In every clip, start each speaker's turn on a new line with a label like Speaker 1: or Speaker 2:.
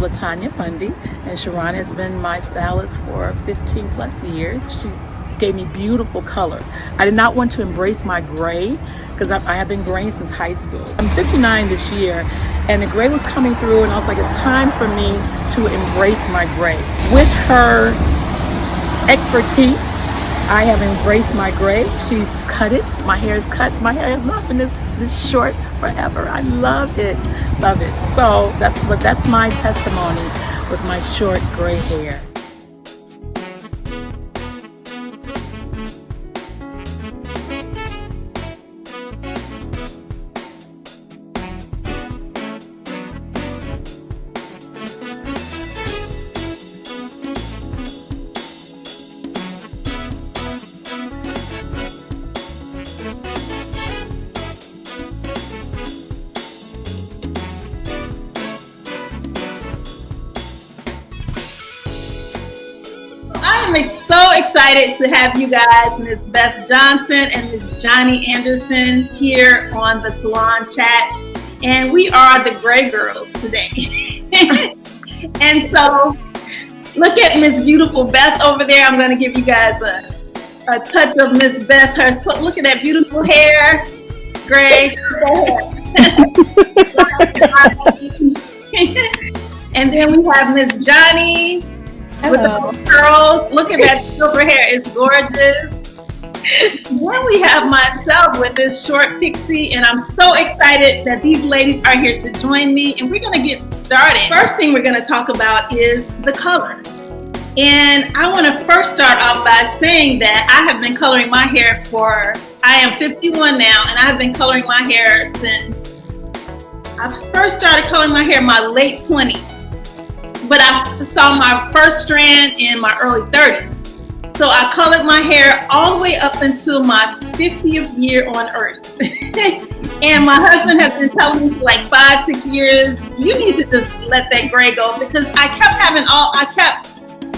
Speaker 1: LaTanya Bundy, and Sharron has been my stylist for 15 plus years. She gave me beautiful color. I did not want to embrace my gray because I have been graying since high school. I'm 59 this year, and the gray was coming through, and I was like, it's time for me to embrace my gray. With her expertise, I have embraced my gray. She's cut it. My hair is cut. My hair has not been this short forever. I love it. Love it. So that's my testimony with my short gray hair.
Speaker 2: I'm so excited to have you guys, Ms. Beth Johnson and Ms. Johnnie Anderson, here on the Salon Chat. And we are the Gray Girls today. And so, look at Ms. Beautiful Beth over there. I'm going to give you guys a touch of Ms. Beth. Look at that beautiful hair. Gray. And then we have Ms. Johnnie. With the curls. Look at that silver hair. It's gorgeous. Then we have myself with this short pixie, and I'm so excited that these ladies are here to join me, and we're going to get started. First thing we're going to talk about is the color. And I want to first start off by saying that I have been coloring my hair I am 51 now, and I've been coloring my hair since I first started coloring my hair in my late 20s. But I saw my first strand in my early 30s. So I colored my hair all the way up until my 50th year on earth. And my husband has been telling me for like 5-6 years, you need to just let that gray go, because I kept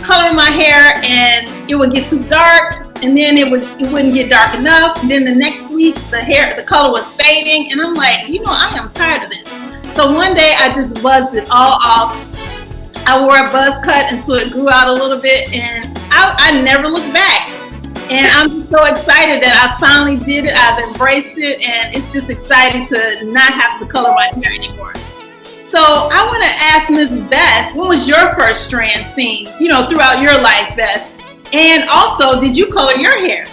Speaker 2: coloring my hair and it would get too dark, and then it wouldn't get dark enough. And then the next week the color was fading, and I'm like, I am tired of this. So one day I just buzzed it all off. I wore a buzz cut until it grew out a little bit, and I never looked back. And I'm just so excited that I finally did it. I've embraced it, and it's just exciting to not have to color my hair anymore. So I want to ask Ms. Beth, what was your first strand seen, throughout your life, Beth? And also, did you color your hair?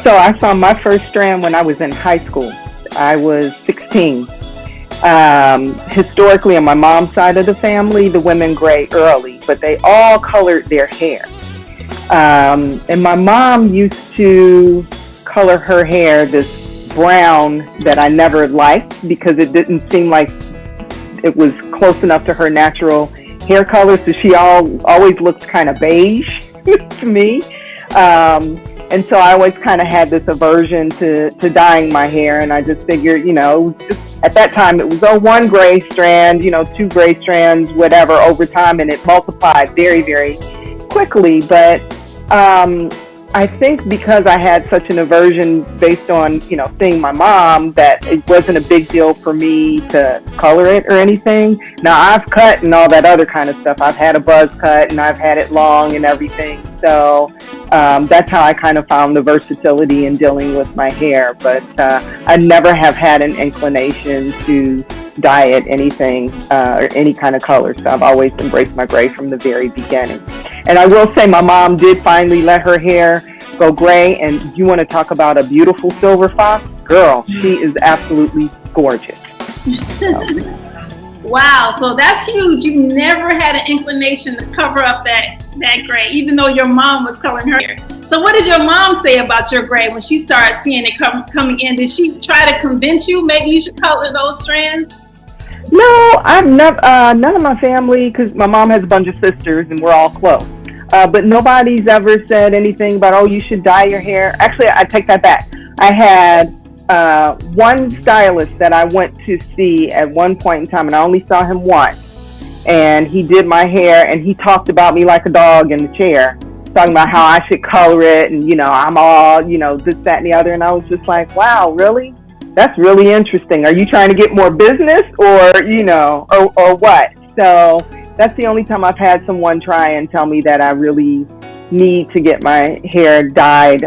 Speaker 3: So I saw my first strand when I was in high school. I was 16. Historically, on my mom's side of the family, the women gray early, but they all colored their hair. And my mom used to color her hair this brown that I never liked because it didn't seem like it was close enough to her natural hair color. So she always looked kind of beige to me. And so I always kind of had this aversion to dyeing my hair, and I just figured, at that time it was one gray strand, 2 gray strands, whatever, over time, and it multiplied very, very quickly. But I think because I had such an aversion based on, seeing my mom, that it wasn't a big deal for me to color it or anything. Now, I've cut and all that other kind of stuff. I've had a buzz cut and I've had it long and everything. So that's how I kind of found the versatility in dealing with my hair. But I never have had an inclination to dye it anything or any kind of color. So I've always embraced my gray from the very beginning. And I will say my mom did finally let her hair go gray. And you want to talk about a beautiful silver fox? Girl, she is absolutely gorgeous.
Speaker 2: Wow, so that's huge. You never had an inclination to cover up that gray, even though your mom was coloring her hair. So what did your mom say about your gray when she started seeing it coming in? Did she try to convince you maybe you should color those strands?
Speaker 3: No, I've never, none of my family, because my mom has a bunch of sisters and we're all close. But nobody's ever said anything about, oh, you should dye your hair. Actually, I take that back. I had one stylist that I went to see at one point in time, and I only saw him once. And he did my hair, and he talked about me like a dog in the chair, talking about how I should color it, and, I'm all, this, that, and the other. And I was just like, wow, really? That's really interesting. Are you trying to get more business or, or what? So that's the only time I've had someone try and tell me that I really need to get my hair dyed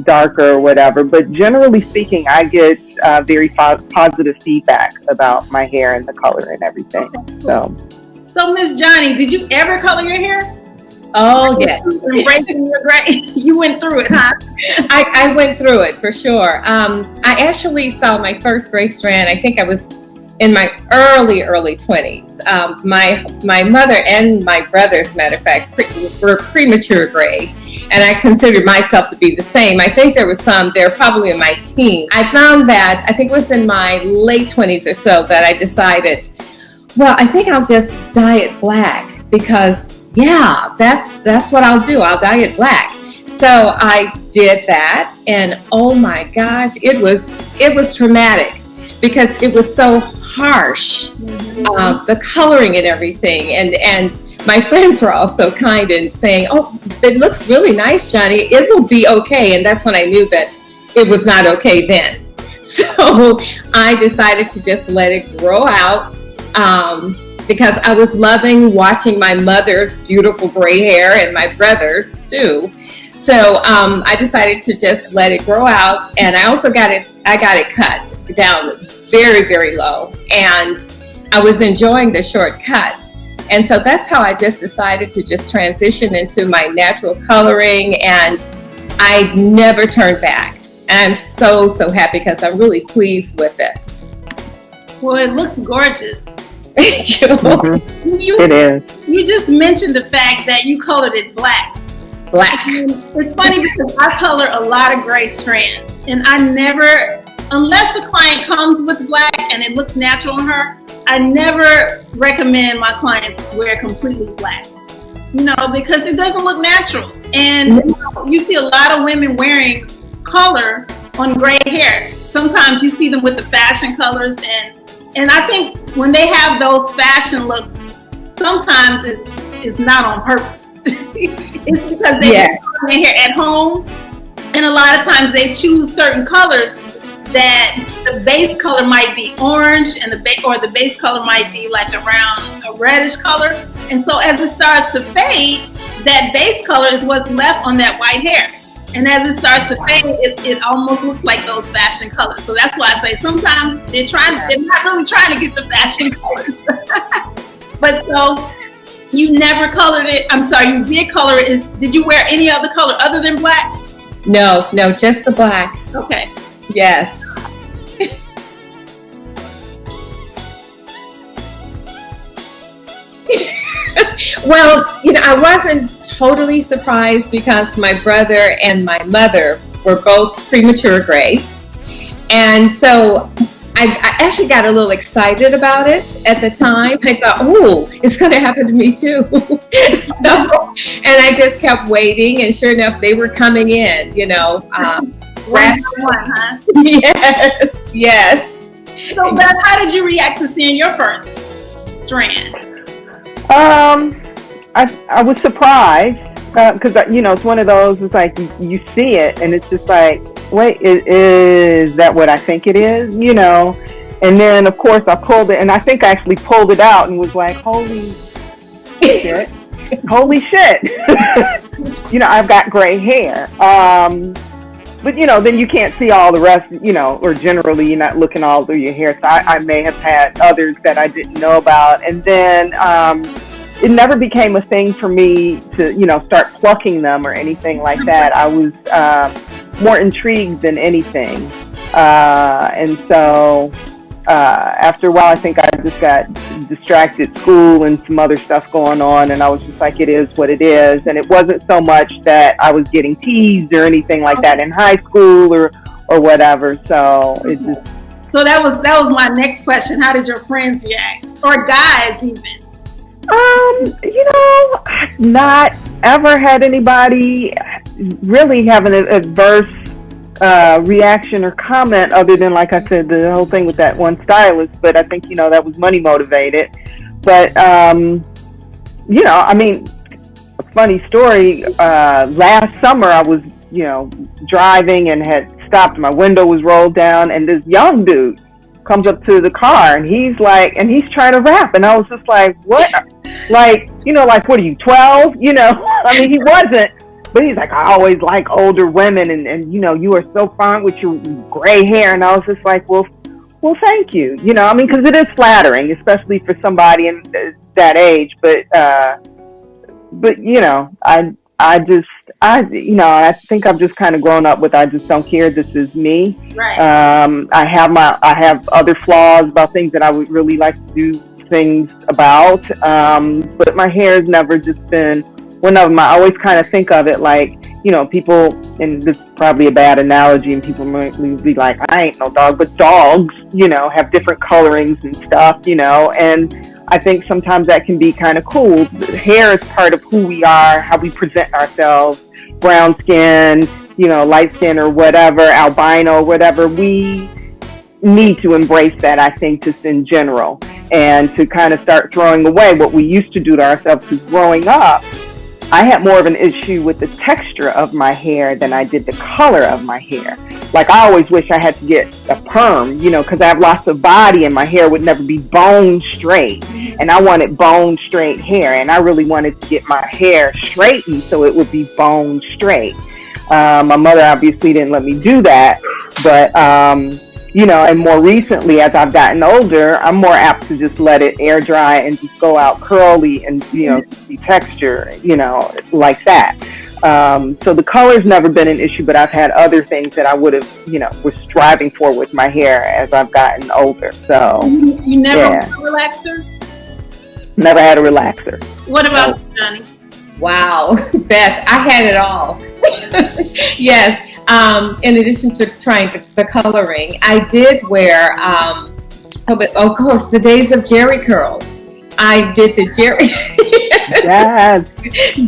Speaker 3: darker or whatever. But generally speaking, I get very positive feedback about my hair and the color and everything. So
Speaker 2: Miss Johnnie, did you ever color your hair?
Speaker 4: Oh, yes.
Speaker 2: Embracing your gray. You went through it, huh?
Speaker 4: I went through it for sure. I actually saw my first gray strand. I think I was in my early 20s. My mother and my brothers, matter of fact, were premature gray. And I considered myself to be the same. I think there were some, they're probably in my teens. I found that, I think it was in my late 20s or so, that I decided, well, I think I'll just dye it black. Because that's what I'll do. I'll dye it black. So I did that, and oh my gosh, it was traumatic because it was so harsh, the coloring and everything. And my friends were also kind and saying, "Oh, it looks really nice, Johnnie. It will be okay." And that's when I knew that it was not okay then. So I decided to just let it grow out. Because I was loving watching my mother's beautiful gray hair and my brother's too. So I decided to just let it grow out, and I also got it cut down very, very low, and I was enjoying the short cut. And so that's how I just decided to just transition into my natural coloring, and I never turned back. And I'm so, so happy because I'm really pleased with it.
Speaker 2: Well, it looks gorgeous.
Speaker 4: Thank you.
Speaker 3: It is.
Speaker 2: You just mentioned the fact that you colored it black.
Speaker 4: Black.
Speaker 2: It's funny because I color a lot of gray strands, and I never, unless the client comes with black and it looks natural on her, I never recommend my clients wear completely black. Because it doesn't look natural. And you see a lot of women wearing color on gray hair. Sometimes you see them with the fashion colors, and I think when they have those fashion looks, sometimes it's not on purpose. It's because they have their hair at home, and a lot of times they choose certain colors that the base color might be orange, and the base color might be like around a reddish color. And so as it starts to fade, that base color is what's left on that white hair. And as it starts to fade, it almost looks like those fashion colors. So that's why I say sometimes they're not really trying to get the fashion colors. But so you never colored it. I'm sorry, you did color it. Did you wear any other color other than black?
Speaker 4: No, just the black.
Speaker 2: Okay.
Speaker 4: Yes. Well, I wasn't totally surprised because my brother and my mother were both premature gray. And so I actually got a little excited about it at the time. I thought, oh, it's going to happen to me too. And I just kept waiting, and sure enough, they were coming in,
Speaker 2: One, huh?
Speaker 4: Yes.
Speaker 2: So Beth, how did you react to seeing your first strand?
Speaker 3: I was surprised because it's one of those. It's like you see it, and it's just like, wait, is that what I think it is? And then of course I pulled it, and I think I actually pulled it out and was like, holy shit, holy shit. I've got gray hair. But then you can't see all the rest, or generally you're not looking all through your hair. So I may have had others that I didn't know about. And then it never became a thing for me to, start plucking them or anything like that. I was more intrigued than anything. And so after a while, I think I just got distracted, school and some other stuff going on, and I was just like, it is what it is. And it wasn't so much that I was getting teased or anything like that in high school or whatever. So it just.
Speaker 2: So that was my next question. How did your friends react, or guys even?
Speaker 3: I've not ever had anybody really have an adverse reaction or comment other than, like I said, the whole thing with that one stylist. But I think, that was money motivated. But, a funny story, last summer I was, driving and had stopped. My window was rolled down, and this young dude comes up to the car, and he's trying to rap, and I was just like, what? Like, like, what are you, 12? I mean, he wasn't, but he's like, I always like older women, and you are so fine with your gray hair, and I was just like, well, thank you, I mean, because it is flattering, especially for somebody in that age, but I think I've just kind of grown up with, I just don't care. This is me.
Speaker 2: Right.
Speaker 3: I have other flaws about things that I would really like to do things about. But my hair has never just been one of them. I always kind of think of it like, people, and this is probably a bad analogy, and people might be like, I ain't no dog, but dogs, have different colorings and stuff, and I think sometimes that can be kind of cool. Hair is part of who we are, how we present ourselves, brown skin, light skin or whatever, albino, whatever. We need to embrace that, I think, just in general, and to kind of start throwing away what we used to do to ourselves. Because growing up, I had more of an issue with the texture of my hair than I did the color of my hair. Like, I always wish I had to get a perm, because I have lots of body and my hair would never be bone straight. And I wanted bone straight hair, and I really wanted to get my hair straightened so it would be bone straight. My mother obviously didn't let me do that, but, and more recently, as I've gotten older, I'm more apt to just let it air dry and just go out curly and, see texture, like that. So the color's never been an issue, but I've had other things that I would have, was striving for with my hair as I've gotten older. So
Speaker 2: you never had a relaxer?
Speaker 3: Never had a relaxer.
Speaker 2: What about you, Johnnie?
Speaker 4: Wow, Beth, I had it all. Yes. In addition to trying the coloring, I did wear, of course, the days of Jerry curl. I did the Jerry,
Speaker 3: yes.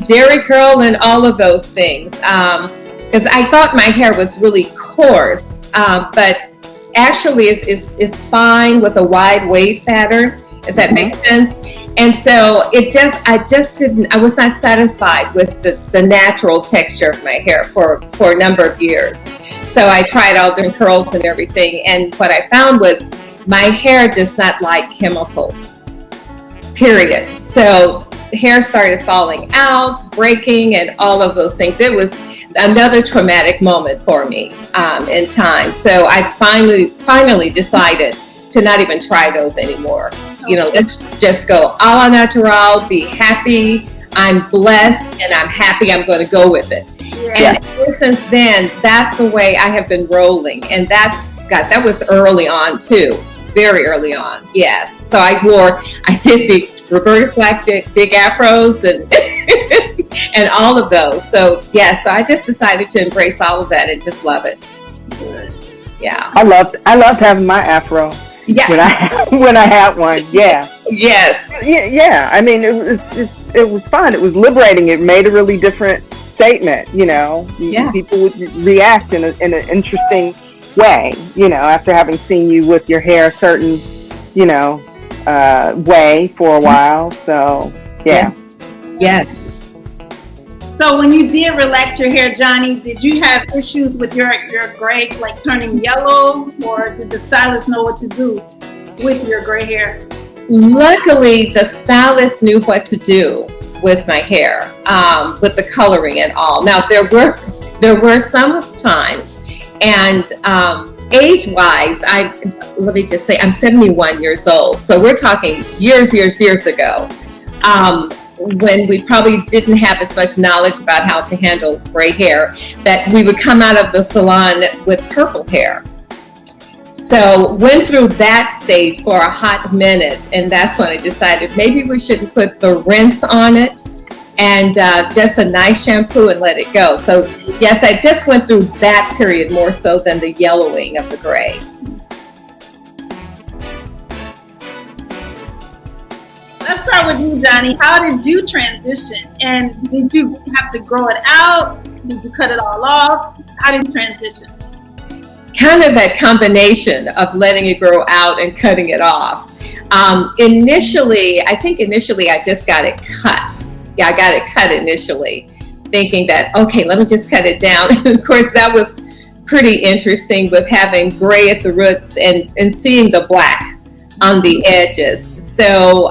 Speaker 4: Jerry curl and all of those things. Because I thought my hair was really coarse, but actually it's fine with a wide wave pattern, if that makes sense. And so I was not satisfied with the natural texture of my hair for a number of years. So I tried all different curls and everything. And what I found was my hair does not like chemicals, period. So hair started falling out, breaking, and all of those things. It was another traumatic moment for me in time. So I finally decided to not even try those anymore. Let's just go a la natural, be happy. I'm blessed and I'm happy. I'm going to go with it. Yeah. And ever since then, that's the way I have been rolling. And that was early on too. Very early on. Yes. So I did the Roberta Flack big afros and and all of those. So so I just decided to embrace all of that and just love it. Yeah. I loved having my afro. Yeah. When I had one, yeah. Yes. Yeah. I mean, it was fun. It was liberating. It made a really different statement. Yeah. People would react in an interesting way. After having seen you with your hair a certain, way for a while. So yeah. Yes.
Speaker 2: So when you did relax your hair, Johnnie, did you have issues with your gray, like turning yellow, or did the stylist know what to do with your gray hair?
Speaker 4: Luckily, the stylist knew what to do with my hair, with the coloring and all. Now, there were some times, and age-wise, let me just say, I'm 71 years old, so we're talking years ago. When we probably didn't have as much knowledge about how to handle gray hair, that we would come out of the salon with purple hair. So went through that stage for a hot minute, and that's when I decided maybe we shouldn't put the rinse on it, and just a nice shampoo and let it go. So yes, I just went through that period more so than the yellowing of the gray.
Speaker 2: Let's start with you, Johnnie. How did you transition? And did you have to grow it out? Did you cut it all off? How did you transition?
Speaker 4: Kind of that combination of letting it grow out and cutting it off. Initially, I just got it cut. Yeah, I got it cut initially, thinking that, okay, let me just cut it down. And of course, that was pretty interesting with having gray at the roots and seeing the black on the edges. So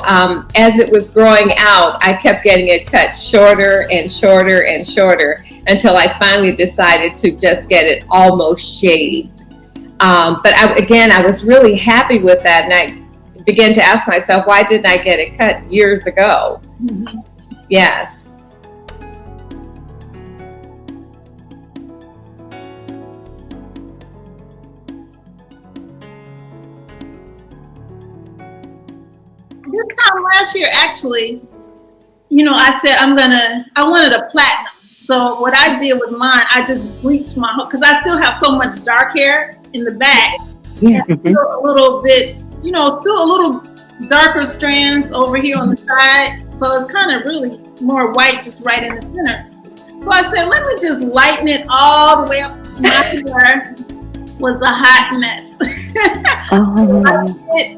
Speaker 4: as it was growing out, I kept getting it cut shorter and shorter and shorter until I finally decided to just get it almost shaved. But I was really happy with that, and I began to ask myself, why didn't I get it cut years ago? Mm-hmm. Yes.
Speaker 2: This time last year, actually, I said I wanted a platinum. So what I did with mine, I just bleached my whole, because I still have so much dark hair in the back. Yeah. Still a little bit, still a little darker strands over here on the side. So it's kind of really more white just right in the center. So I said, let me just lighten it all the way up. My hair was a hot mess.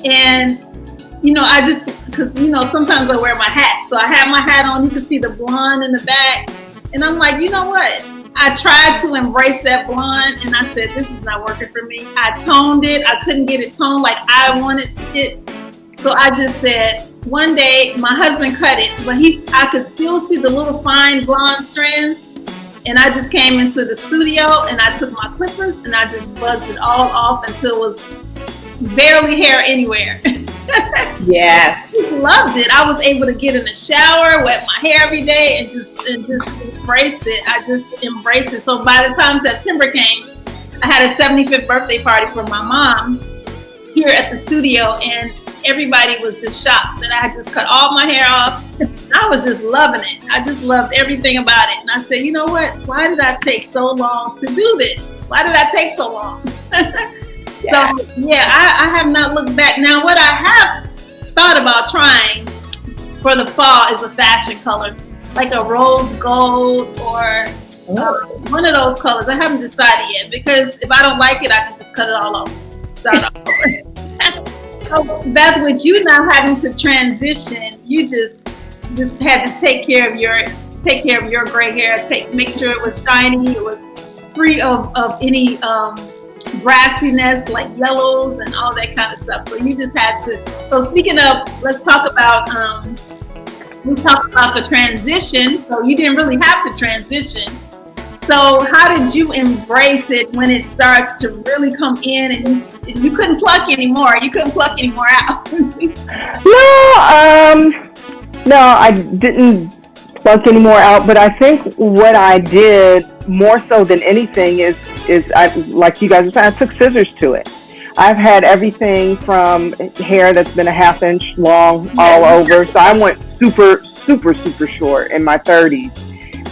Speaker 2: And I just, because, sometimes I wear my hat. So I have my hat on. You can see the blonde in the back. And I'm like, you know what? I tried to embrace that blonde. And I said, this is not working for me. I toned it. I couldn't get it toned like I wanted it. So I just said, one day, my husband cut it. But I could still see the little fine blonde strands. And I just came into the studio and I took my clippers and I just buzzed it all off until it was barely hair anywhere.
Speaker 4: Yes.
Speaker 2: I just loved it. I was able to get in the shower, wet my hair every day, and just embrace it. I just embraced it. So by the time September came, I had a 75th birthday party for my mom here at the studio, and everybody was just shocked that I had just cut all my hair off. I was just loving it. I just loved everything about it. And I said, you know what? Why did I take so long to do this? Why did I take so long? Yeah. So, I have not looked back. Now, what I have thought about trying for the fall is a fashion color, like a rose gold or one of those colors. I haven't decided yet, because if I don't like it, I can just cut it all off. Start over. So, Beth, with you now having to transition, you just had to take care of your gray hair. Make sure it was shiny. It was free of any grassiness like yellows and all that kind of stuff. So you just had to. So speaking of, let's talk about. We talked about the transition. So you didn't really have to transition. So how did you embrace it when it starts to really come in and you couldn't pluck anymore? You couldn't pluck anymore out.
Speaker 3: No, I didn't pluck anymore out. But I think what I did more so than anything is I, like you guys were saying, I took scissors to it. I've had everything from hair that's been a half-inch long all over. So I went super, super, super short in my 30s.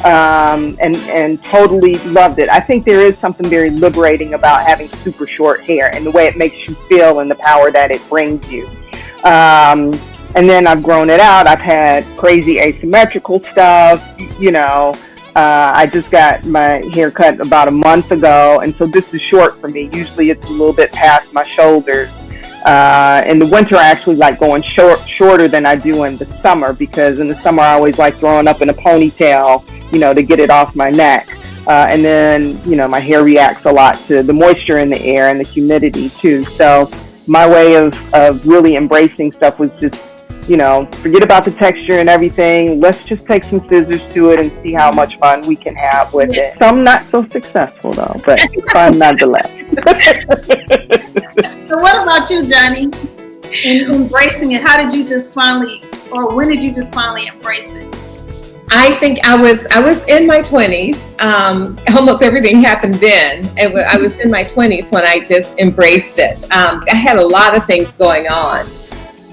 Speaker 3: And totally loved it. I think there is something very liberating about having super short hair and the way it makes you feel and the power that it brings you. And then I've grown it out. I've had crazy asymmetrical stuff, I just got my hair cut about a month ago, and so this is short for me. Usually it's a little bit past my shoulders. In the winter, I actually like going shorter than I do in the summer, because in the summer I always like throwing up in a ponytail, to get it off my neck. And then, my hair reacts a lot to the moisture in the air and the humidity too. So my way of really embracing stuff was just, forget about the texture and everything. Let's just take some scissors to it and see how much fun we can have with it. Some not so successful though, but fun nonetheless.
Speaker 2: So what about you, Johnnie? In embracing it, how did you just finally, or when did you just finally embrace it?
Speaker 4: I think I was in my 20s. Almost everything happened then. I was in my 20s when I just embraced it. I had a lot of things going on.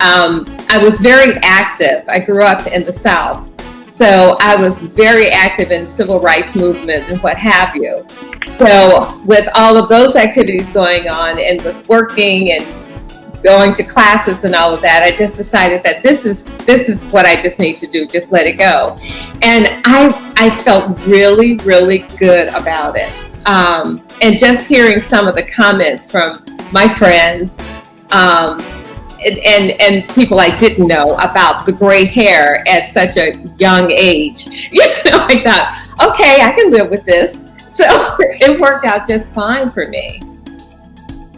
Speaker 4: I was very active. I grew up in the South, so I was very active in civil rights movement and what have you. So with all of those activities going on, and with working and going to classes and all of that, I just decided that this is what I just need to do. Just let it go. And I felt really, really good about it. And just hearing some of the comments from my friends, and people I didn't know about the gray hair at such a young age, I thought, okay, I can live with this. So it worked out just fine for me.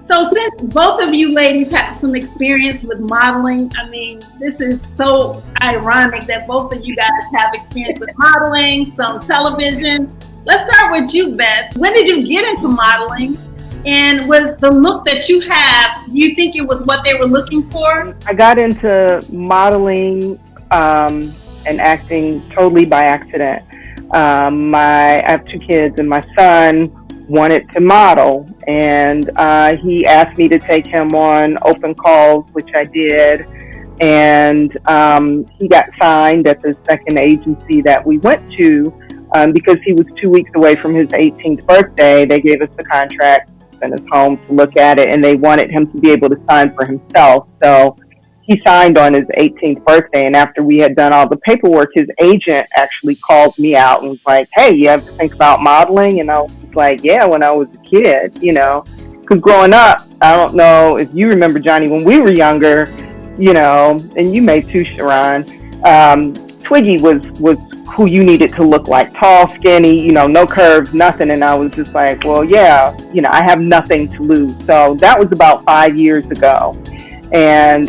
Speaker 2: So since both of you ladies have some experience with modeling, I mean, this is so ironic that both of you guys have experience with modeling, some television. Let's start with you, Beth. When did you get into modeling? And was the look that you have, do you think it was what they were looking for?
Speaker 3: I got into modeling and acting totally by accident. I have 2 kids, and my son wanted to model, and he asked me to take him on open calls, which I did, and he got signed at the second agency that we went to because he was 2 weeks away from his 18th birthday. They gave us the contract, sent us home to look at it, and they wanted him to be able to sign for himself. So he signed on his 18th birthday, and after we had done all the paperwork, his agent actually called me out and was like, "Hey, you have to think about modeling?" And I was like, "Yeah, when I was a kid, you know." Because growing up, I don't know if you remember, Johnnie, when we were younger, you know, and you may too, Sharron, Twiggy was who you needed to look like. Tall, skinny, you know, no curves, nothing. And I was just like, well, yeah, you know, I have nothing to lose. So that was about 5 years ago. And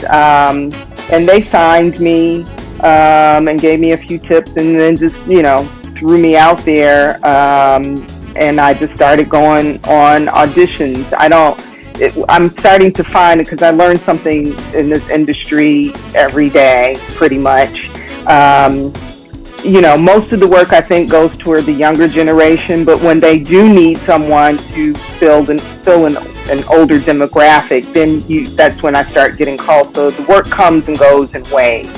Speaker 3: they signed me and gave me a few tips, and then just, you know, threw me out there. And I just started going on auditions. I'm starting to find it, because I learned something in this industry every day, pretty much. You know, most of the work, I think, goes toward the younger generation, but when they do need someone to fill an older demographic, then that's when I start getting called. So the work comes and goes in waves,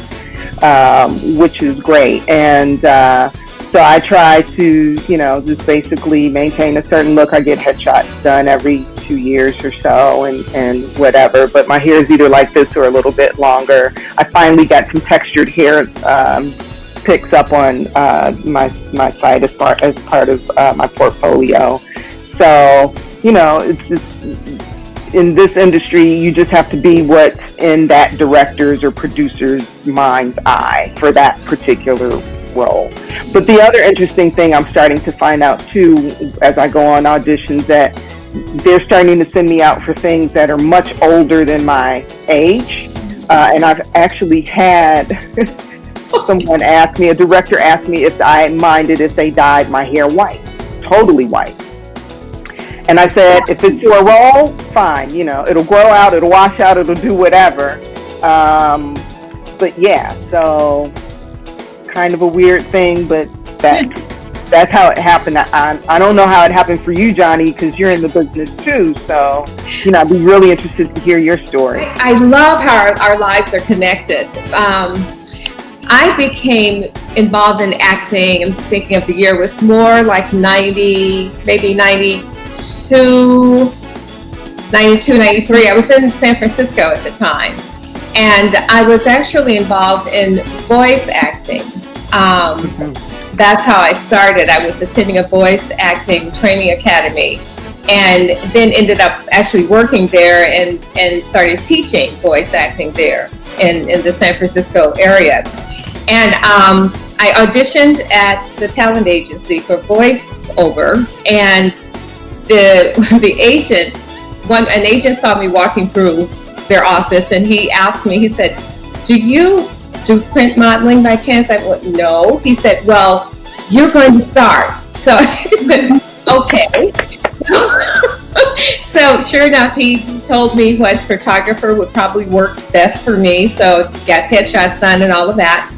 Speaker 3: which is great. And so I try to, you know, just basically maintain a certain look. I get headshots done every 2 years or so, and whatever. But my hair is either like this or a little bit longer. I finally got some textured hair pics up on my site as part of my portfolio. So, you know, it's just, in this industry, you just have to be what's in that director's or producer's mind's eye for that particular role. But the other interesting thing I'm starting to find out too, as I go on auditions, that they're starting to send me out for things that are much older than my age. And I've actually had someone ask me, a director asked me if I minded if they dyed my hair white, totally white. And I said, if it's for a role, fine, you know, it'll grow out, it'll wash out, it'll do whatever. But yeah, so kind of a weird thing, but that's how it happened. I don't know how it happened for you, Johnnie, because you're in the business too. So, you know, I'd be really interested to hear your story.
Speaker 4: I love how our lives are connected. I became involved in acting, I'm thinking of the year, was more like 90, maybe 92, 93. I was in San Francisco at the time. And I was actually involved in voice acting. That's how I started. I was attending a voice acting training academy, and then ended up actually working there and started teaching voice acting there in the San Francisco area. And I auditioned at the talent agency for voiceover, and the agent, an agent saw me walking through their office, and he asked me, he said, "Do you do print modeling by chance?" I went, "No." He said, "Well, you're going to start." So I said, "Okay." So sure enough, he told me what photographer would probably work best for me. So got headshots done and all of that.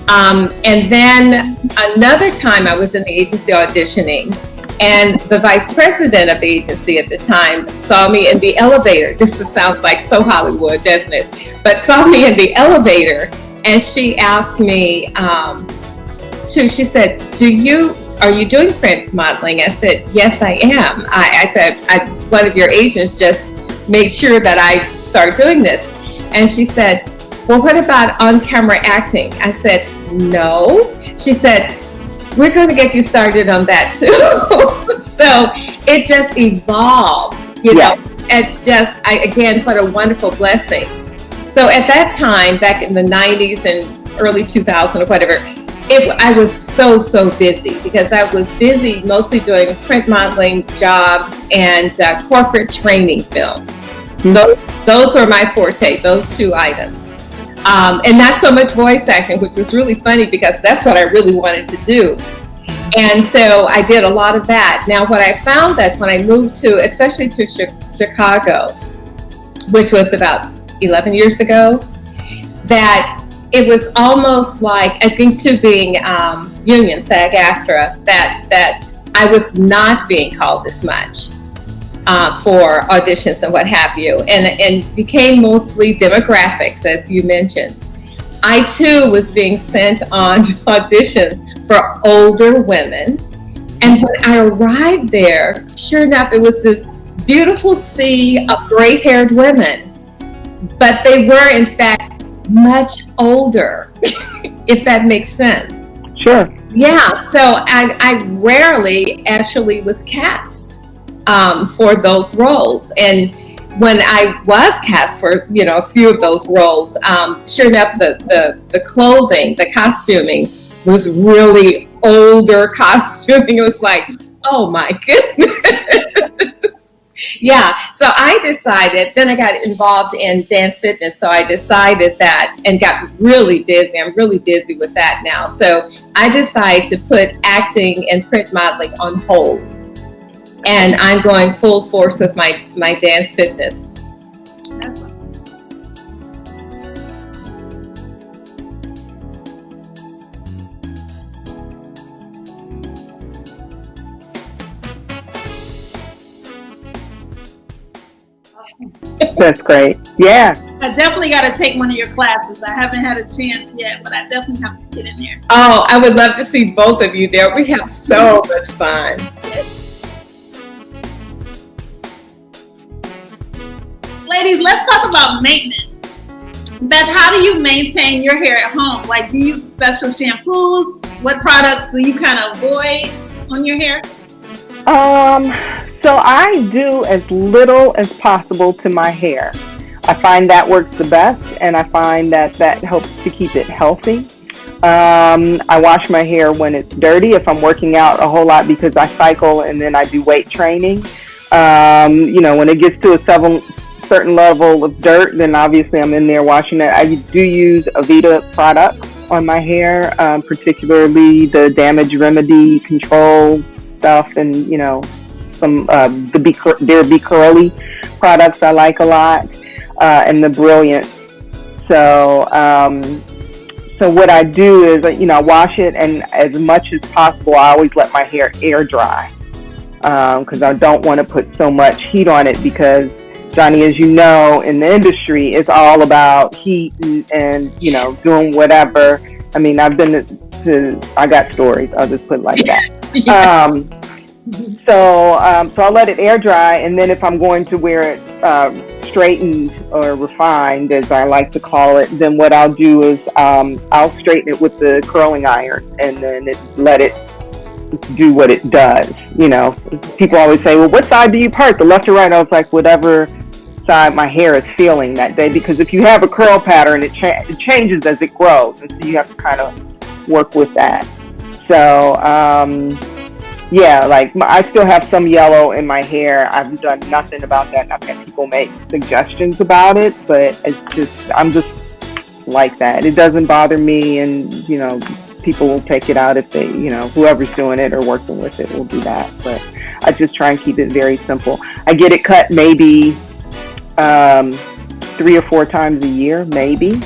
Speaker 4: And then another time I was in the agency auditioning, and the vice president of the agency at the time saw me in the elevator. This sounds like so Hollywood, doesn't it? But saw me in the elevator, and she asked me, she said, are you doing print modeling? I said, "Yes, I am." I said, one of your agents just made sure that I start doing this. And she said, "Well, what about on-camera acting?" I said, "No." She said, "We're going to get you started on that too." So it just evolved, you know. It's just, again, what a wonderful blessing. So at that time, back in the 90s and early 2000s or whatever, I was so busy because I was busy mostly doing print modeling jobs and corporate training films. Those were my forte, those two items. And not so much voice acting, which was really funny because that's what I really wanted to do. And so I did a lot of that. Now, what I found that when I moved to, especially to Chicago, which was about 11 years ago, that it was almost like, I think too, being union, SAG-AFTRA, that I was not being called as much for auditions and what have you, and became mostly demographics, as you mentioned. I too was being sent on auditions for older women, and when I arrived there, sure enough, it was this beautiful sea of gray-haired women, but they were in fact much older, if that makes sense.
Speaker 3: Sure.
Speaker 4: Yeah, so I rarely actually was cast for those roles. And when I was cast for, a few of those roles, sure enough, the clothing, the costuming was really older costuming. It was like, oh my goodness. Yeah, so I decided, then I got involved in dance fitness, so I decided that and got really busy. I'm really busy with that now. So I decided to put acting and print modeling on hold. And I'm going full force with my dance fitness.
Speaker 3: That's great. Yeah.
Speaker 2: I definitely got to take one of your classes. I haven't had a chance yet, but I definitely have to get in there.
Speaker 4: Oh, I would love to see both of you there. We have so much fun.
Speaker 2: Ladies, let's talk about maintenance. Beth, how do you maintain your hair at home? Like, do you use special shampoos? What products do you kind of avoid on your hair?
Speaker 3: So I do as little as possible to my hair. I find that works the best, and I find that helps to keep it healthy. I wash my hair when it's dirty, if I'm working out a whole lot, because I cycle and then I do weight training. When it gets to a certain level of dirt, then obviously I'm in there washing it. I do use Aveda products on my hair, particularly the Damage Remedy Control stuff, and some their Be Curly products I like a lot, and the Brilliant. So what I do is, I wash it, and as much as possible, I always let my hair air dry, because I don't want to put so much heat on it, because Johnnie, as you know, in the industry, it's all about heat and doing whatever. I mean, I've been I got stories. I'll just put it like that.
Speaker 4: Yeah.
Speaker 3: So I'll let it air dry, and then if I'm going to wear it straightened or refined, as I like to call it, then what I'll do is I'll straighten it with the curling iron, and then let it do what it does. People always say, well, what side do you part, the left or right? I was like, whatever side my hair is feeling that day, because if you have a curl pattern, it changes as it grows, and so you have to kind of work with that. So I still have some yellow in my hair. I've done nothing about that. I've had people make suggestions about it, but I'm just like that. It doesn't bother me, and people will take it out if they, whoever's doing it or working with it will do that. But I just try and keep it very simple. I get it cut maybe 3 or 4 times a year, maybe.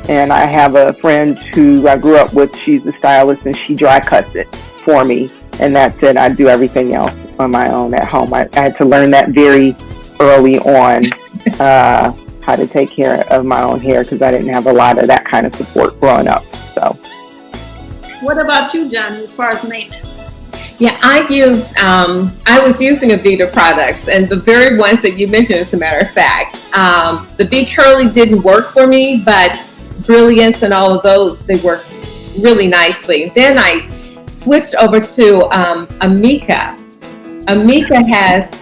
Speaker 3: And I have a friend who I grew up with. She's a stylist, and she dry cuts it for me. And that's it. I do everything else on my own at home. I had to learn that very early on, how to take care of my own hair, because I didn't have a lot of that kind of support growing up. So,
Speaker 2: what about you, Johnnie, as far as maintenance?
Speaker 4: Yeah, I was using Aveda products, and the very ones that you mentioned, as a matter of fact. The Be Curly didn't work for me, but Brilliance and all of those, they work really nicely. Then I switched over to Amika. Amika has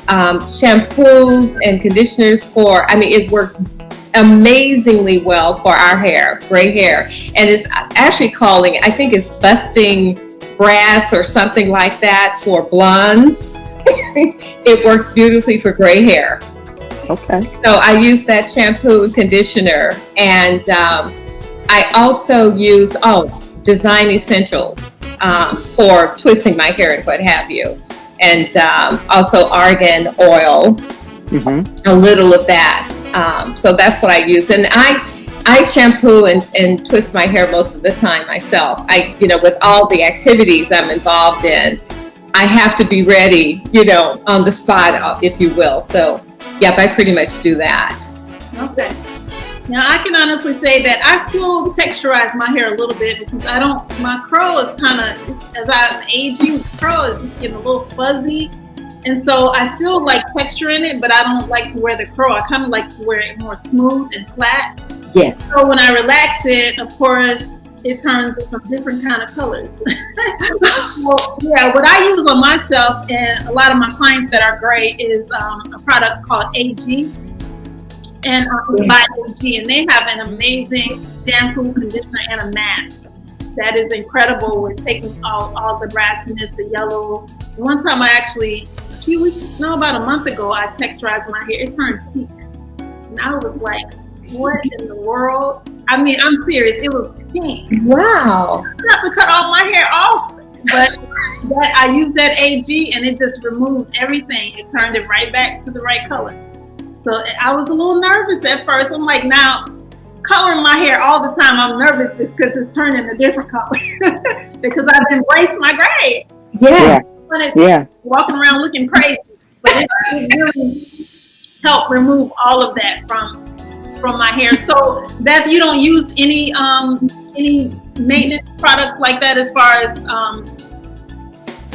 Speaker 4: shampoos and conditioners it works amazingly well for our hair, gray hair. And it's actually calling, I think it's busting brass or something like that for blondes. It works beautifully for gray hair.
Speaker 3: Okay.
Speaker 4: So I use that shampoo and conditioner, and I also use Design Essentials for twisting my hair and what have you, and also argan oil, a little of that. So that's what I use, and I shampoo and twist my hair most of the time myself. With all the activities I'm involved in, I have to be ready, on the spot, if you will. So, yep, I pretty much do that.
Speaker 2: Okay. Now, I can honestly say that I still texturize my hair a little bit because my curl is kind of, as I'm aging, the curl is just getting a little fuzzy. And so I still like texture in it, but I don't like to wear the curl. I kind of like to wear it more smooth and flat.
Speaker 4: Yes.
Speaker 2: So when I relax it, of course, it turns some different kind of colors. Well, yeah, what I use on myself and a lot of my clients that are gray is a product called AG. And by AG, and they have an amazing shampoo, conditioner, and a mask that is incredible with taking all the brassiness, the yellow. One time about a month ago, I texturized my hair. It turned pink. And I was like, what in the world? I mean, I'm serious. It was pink.
Speaker 4: Wow.
Speaker 2: I have to cut all my hair off. But I used that AG and it just removed everything. It turned it right back to the right color. So I was a little nervous at first. I'm like, now, coloring my hair all the time, I'm nervous because it's turning a different color. Because I've embraced my gray.
Speaker 4: Yeah.
Speaker 2: Walking around looking crazy. But it really helped remove all of that from my hair. So, Beth, you don't use any maintenance products like that as far as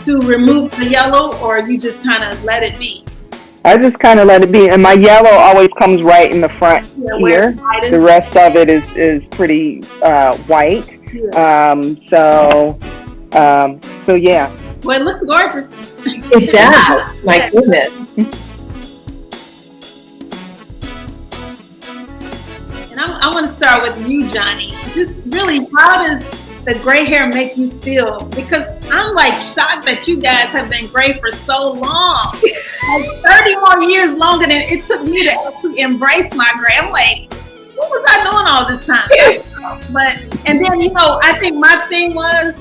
Speaker 2: to remove the yellow, or you just kind of let it be?
Speaker 3: I just kind of let it be, and my yellow always comes right in the front here. The rest of it is pretty white.
Speaker 2: Yeah.
Speaker 3: So yeah.
Speaker 2: Well, it looks gorgeous.
Speaker 4: It does. My goodness.
Speaker 2: And I want to start with you, Johnnie. Just really, how does the gray hair make you feel? Because I'm like shocked that you guys have been gray for so long. Like 30 more years longer than it took me to actually embrace my gray. I'm like, what was I doing all this time? And then, I think my thing was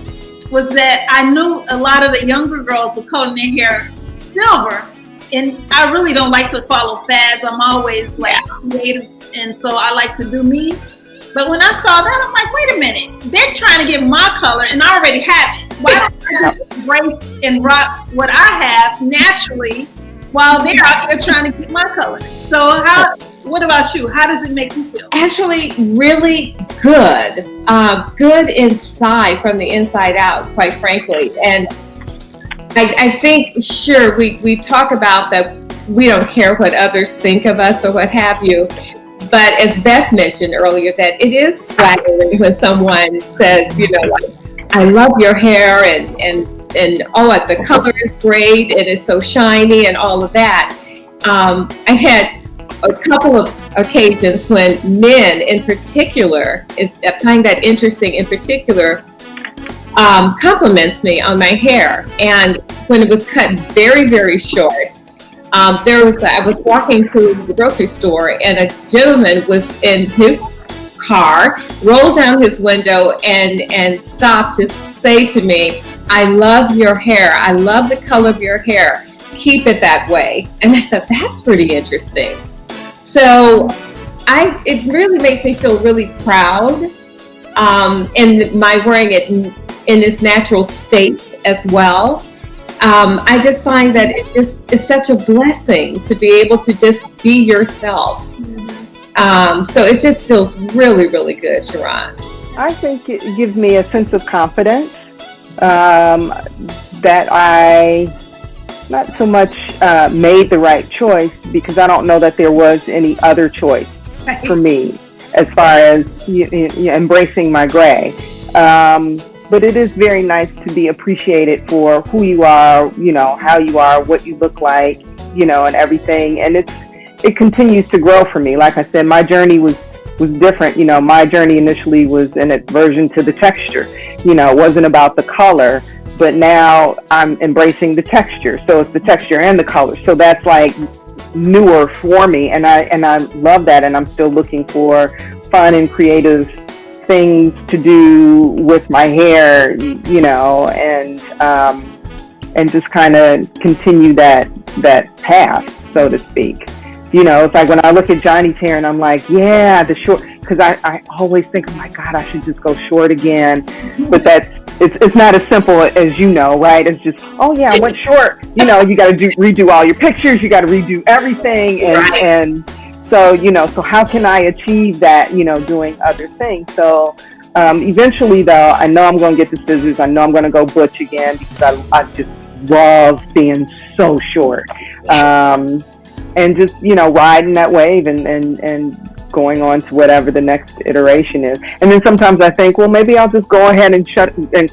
Speaker 2: that I knew a lot of the younger girls were coloring their hair silver. And I really don't like to follow fads. I'm always like creative. And so I like to do me. But when I saw that, I'm like, wait a minute. They're trying to get my color and I already have it. Why don't I just embrace and rock what I have naturally while they're out here trying to get my color? So what about you? How does it make you feel?
Speaker 4: Actually, really good. Good inside, from the inside out, quite frankly. And I think, sure, we talk about that we don't care what others think of us or what have you. But as Beth mentioned earlier, that it is flattering when someone says, like, I love your hair and the color is great and it's so shiny and all of that. I had a couple of occasions when men in particular, I find that interesting in particular, compliments me on my hair. And when it was cut very, very short, I was walking to the grocery store and a gentleman was in his car, rolled down his window and stopped to say to me, I love your hair. I love the color of your hair. Keep it that way. And I thought, that's pretty interesting. So it really makes me feel really proud in my wearing it in its natural state as well. I just find that it's such a blessing to be able to just be yourself. So it just feels really, really good, Sharron.
Speaker 3: I think it gives me a sense of confidence that I not so much made the right choice, because I don't know that there was any other choice for me as far as embracing my gray. But it is very nice to be appreciated for who you are, how you are, what you look like, and everything. And it continues to grow for me. Like I said, my journey was different. You know, my journey initially was an aversion to the texture. You know, it wasn't about the color, but now I'm embracing the texture. So it's the texture and the color. So that's like newer for me, and I love that, and I'm still looking for fun and creative things to do with my hair, you know, and just kind of continue that path, so to speak. You know, it's like when I look at Johnnie's hair and I'm like, yeah, the short, because I always think, oh my God, I should just go short again. But it's not as simple as, you know, right? It's just, oh yeah, I went short. You know, you got to redo all your pictures. You got to redo everything. And so, you know, so how can I achieve that, you know, doing other things? So eventually, though, I know I'm going to get the scissors. I know I'm going to go butch again because I just love being so short. And just, you know, riding that wave and going on to whatever the next iteration is. And then sometimes I think, well, maybe I'll just go ahead and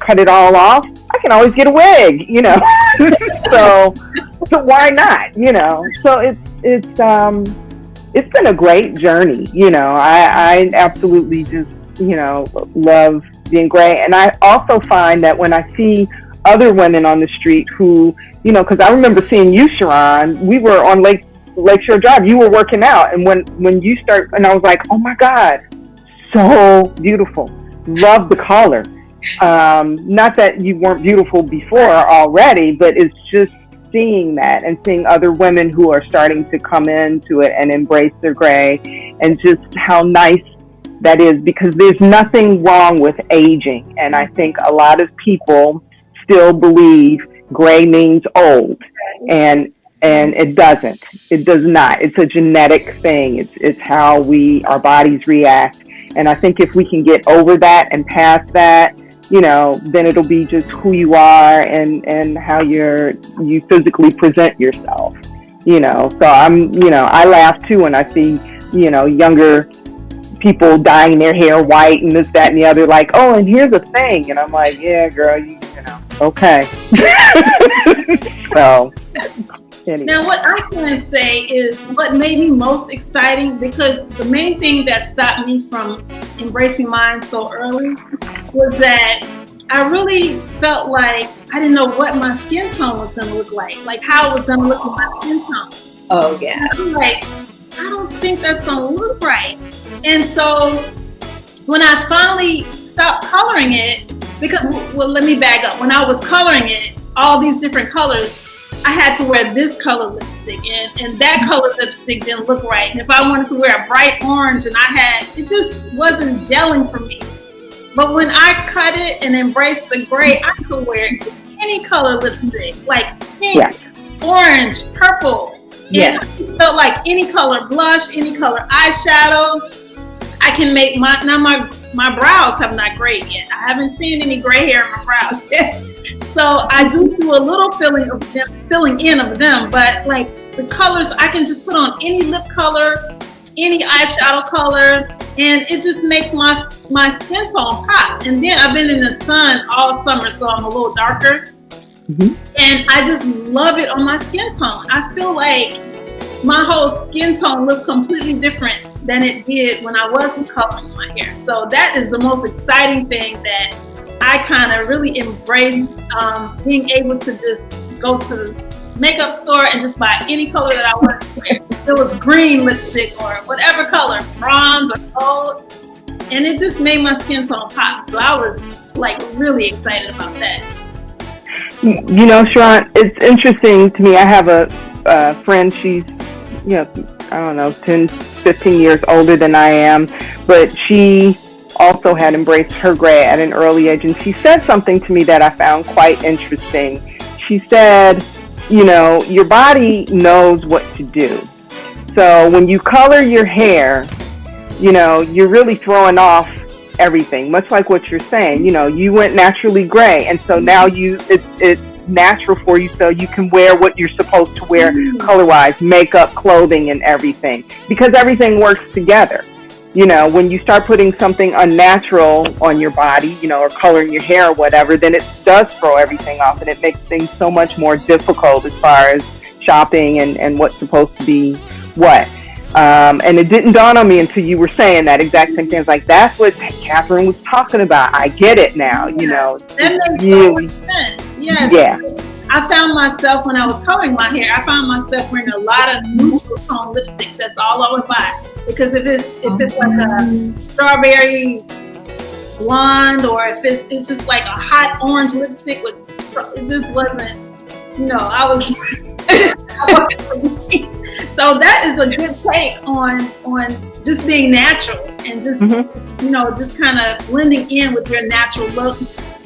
Speaker 3: cut it all off. I can always get a wig, you know. so why not, you know? So it's been a great journey, you know. I absolutely just, you know, love being gray. And I also find that when I see other women on the street who, you know, because I remember seeing you, Sharron, we were on Lakeshore Drive, you were working out, and when you start, and I was like, oh my God, so beautiful, love the color. Not that you weren't beautiful before already, but it's just seeing that and seeing other women who are starting to come into it and embrace their gray, and just how nice that is, because there's nothing wrong with aging. And I think a lot of people still believe gray means old, and it doesn't. It does not. It's a genetic thing. It's how our bodies react. And I think if we can get over that and past that, you know, then it'll be just who you are and how you physically present yourself, you know. So I laugh too when I see, you know, younger people dyeing their hair white and this, that, and the other, like, oh, and here's a thing. And I'm like, yeah, girl, you know, okay. So anyway.
Speaker 2: Now, what I can say is what made me most exciting, because the main thing that stopped me from embracing mine so early was that I really felt like I didn't know what my skin tone was going to look like how it was going to look with my skin tone.
Speaker 4: Oh, yeah.
Speaker 2: And I'm like, I don't think that's going to look right. And so when I finally stopped coloring it, because, well, let me back up. When I was coloring it, all these different colors, I had to wear this color lipstick, and that color lipstick didn't look right. And if I wanted to wear a bright orange, and it just wasn't gelling for me. But when I cut it and embraced the gray, I could wear any color lipstick, like pink, orange, purple.
Speaker 4: Yes.
Speaker 2: And it felt like any color blush, any color eyeshadow. I can make my brows have not grayed yet. I haven't seen any gray hair in my brows yet. So I do a little filling in of them, but like the colors, I can just put on any lip color, any eyeshadow color, and it just makes my skin tone pop. And then I've been in the sun all summer, so I'm a little darker. Mm-hmm. And I just love it on my skin tone. I feel like my whole skin tone looks completely different than it did when I wasn't coloring my hair. So that is the most exciting thing that I kind of really embraced, being able to just go to the makeup store and just buy any color that I wanted to wear. If it was green lipstick or whatever color, bronze or gold, and it just made my skin tone pop. So I was like really excited about that.
Speaker 3: You know, Sharron, it's interesting to me. I have a friend, she's, you know, I don't know, 10, 15 years older than I am, but she also had embraced her gray at an early age, and she said something to me that I found quite interesting. She said, you know, your body knows what to do. So when you color your hair, you know, you're really throwing off everything, much like what you're saying. You know, you went naturally gray, and so now it's natural for you, so you can wear what you're supposed to wear color-wise, makeup, clothing, and everything, because everything works together. You know, when you start putting something unnatural on your body, you know, or coloring your hair or whatever, then it does throw everything off, and it makes things so much more difficult as far as shopping and what's supposed to be what. And it didn't dawn on me until you were saying that exact same thing. It's like, that's what Catherine was talking about. I get it now, you know.
Speaker 2: That makes so much sense. Yes.
Speaker 3: Yeah.
Speaker 2: I found myself, when I was coloring my hair, I found myself wearing a lot of neutral tone lipstick that's all I would buy. Because if it's like a strawberry blonde, or if it's just like a hot orange lipstick with, it just wasn't, you know, I was so that is a good take on just being natural and just you know, just kind of blending in with your natural look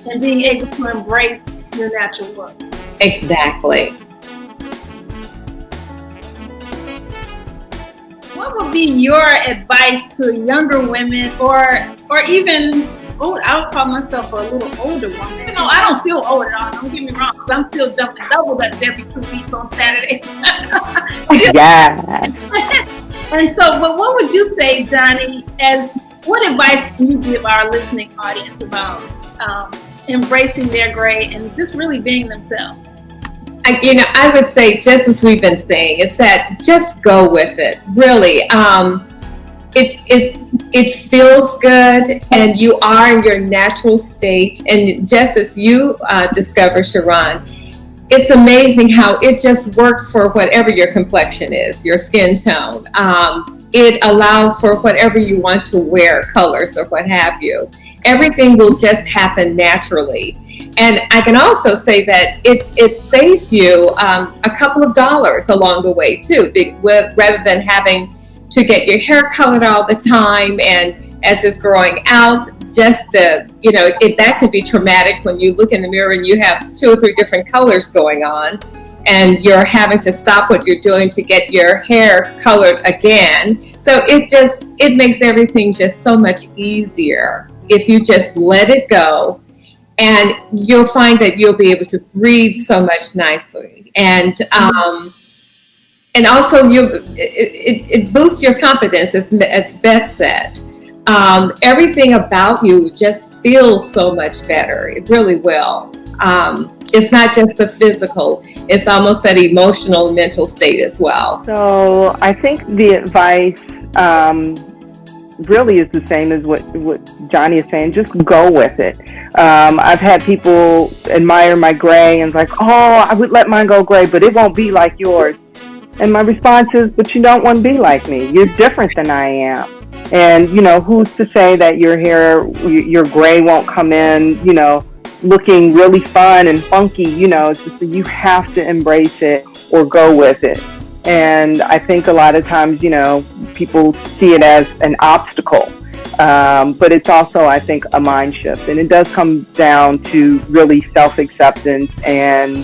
Speaker 2: and being able to embrace your natural look.
Speaker 4: Exactly.
Speaker 2: What would be your advice to younger women, or even old? I'll call myself a little older woman. You know, I don't feel old at all. Don't get me wrong, because I'm still jumping double dutch every 2 weeks on Saturday.
Speaker 3: Yeah.
Speaker 2: And so, but what would you say, Johnnie? What advice can you give our listening audience about embracing their gray and just really being themselves?
Speaker 4: I would say, just as we've been saying, it's that just go with it. Really, it feels good, and you are in your natural state. And just as you discover, Sharron, it's amazing how it just works for whatever your complexion is, your skin tone. It allows for whatever you want to wear, colors or what have you. Everything will just happen naturally. And I can also say that it saves you a couple of dollars along the way too, rather than having to get your hair colored all the time. And as it's growing out, just that could be traumatic when you look in the mirror and you have 2 or 3 different colors going on, and you're having to stop what you're doing to get your hair colored again. So it makes everything just so much easier if you just let it go, and you'll find that you'll be able to breathe so much nicely. And also it boosts your confidence, as Beth said. Everything about you just feels so much better. It really will. It's not just the physical, it's almost that emotional, mental state as well.
Speaker 3: So I think the advice really is the same as what Johnnie is saying. Just go with it. I've had people admire my gray and it's like, oh, I would let mine go gray, but it won't be like yours. And my response is, but you don't want to be like me. You're different than I am. And, you know, who's to say that your hair, your gray won't come in, you know, looking really fun and funky. You know, it's just that you have to embrace it or go with it. And I think a lot of times, you know, people see it as an obstacle. But it's also, I think, a mind shift. And it does come down to really self-acceptance and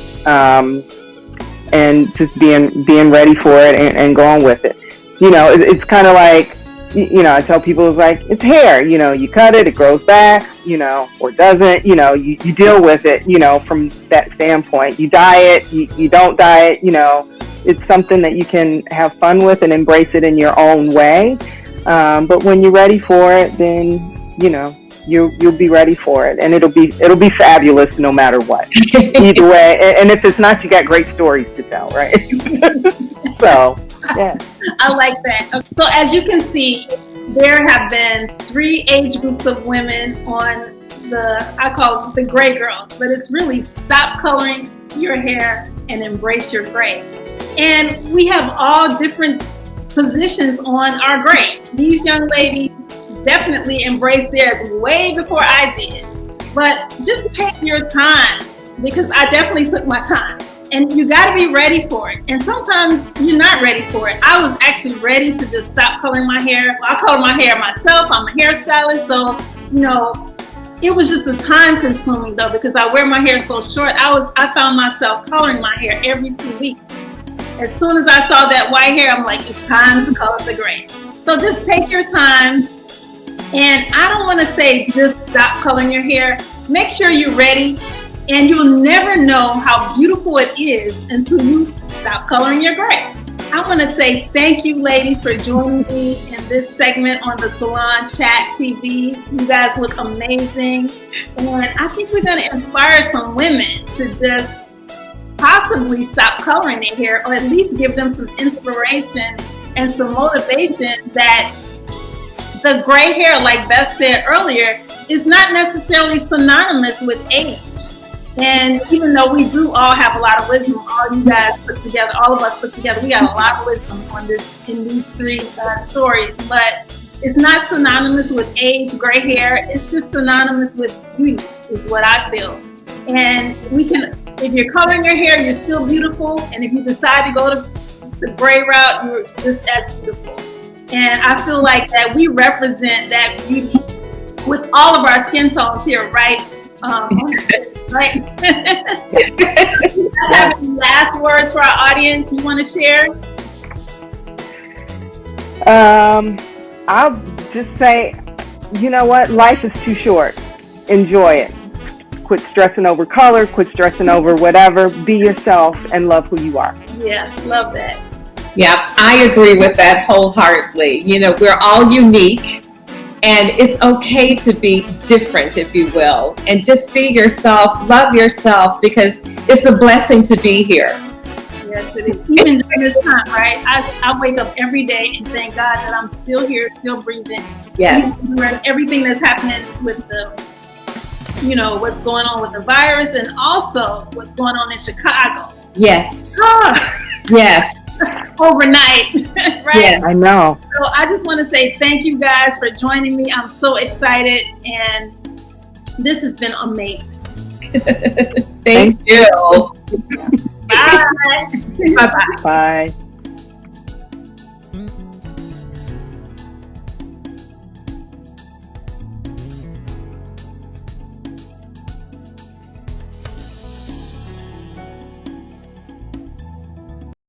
Speaker 3: just being ready for it and going with it. You know, it's kind of like, you know, I tell people, it's like, it's hair, you know, you cut it, it grows back, you know, or doesn't, you know, you deal with it, you know, from that standpoint. You dye it, you don't dye it, you know, it's something that you can have fun with and embrace it in your own way. But when you're ready for it, then, you know, you'll be ready for it, and it'll be fabulous no matter what. Either way, and if it's not, you got great stories to tell, right? So, yeah.
Speaker 2: I like that. So as you can see, there have been 3 age groups of women on I call it the gray girls, but it's really stop coloring your hair and embrace your gray. And we have all different positions on our gray. These young ladies definitely embraced theirs way before I did. But just take your time, because I definitely took my time. And you got to be ready for it. And sometimes you're not ready for it. I was actually ready to just stop coloring my hair. I color my hair myself. I'm a hairstylist. So, you know, it was just a time consuming though, because I wear my hair so short. I found myself coloring my hair every 2 weeks. As soon as I saw that white hair, I'm like, it's time to color the gray. So just take your time. And I don't want to say just stop coloring your hair. Make sure you're ready. And you'll never know how beautiful it is until you stop coloring your gray. I want to say thank you, ladies, for joining me in this segment on the Salon Chat TV. You guys look amazing. And I think we're going to inspire some women to just possibly stop coloring their hair, or at least give them some inspiration and some motivation that the gray hair, like Beth said earlier, is not necessarily synonymous with age. And even though we do all have a lot of wisdom, all you guys put together, all of us put together, we got a lot of wisdom on this in these three stories. But it's not synonymous with age, gray hair. It's just synonymous with beauty, is what I feel. And we can, if you're coloring your hair, you're still beautiful. And if you decide to go to the gray route, you're just as beautiful. And I feel like that we represent that beauty with all of our skin tones here, right? Right. Have any last words for our audience you want to share?
Speaker 3: I'll just say, you know what? Life is too short. Enjoy it. Quit stressing over color. Quit stressing over whatever. Be yourself and love who you are.
Speaker 2: Yeah, love that.
Speaker 4: Yeah, I agree with that wholeheartedly. You know, we're all unique, and it's okay to be different, if you will, and just be yourself, love yourself, because it's a blessing to be here.
Speaker 2: Yes, it is. Even during this time, right? I wake up every day and thank God that I'm still here, still breathing.
Speaker 4: Yes.
Speaker 2: Even during everything that's happening with the, you know, what's going on with the virus, and also what's going on in Chicago.
Speaker 4: Yes.
Speaker 2: Oh.
Speaker 4: Yes.
Speaker 2: Overnight, right?
Speaker 4: Yeah,
Speaker 3: I know.
Speaker 2: So I just want to say thank you guys for joining me. I'm so excited, and this has been amazing.
Speaker 4: Thank you.
Speaker 2: Bye.
Speaker 4: Bye-bye.
Speaker 3: Bye.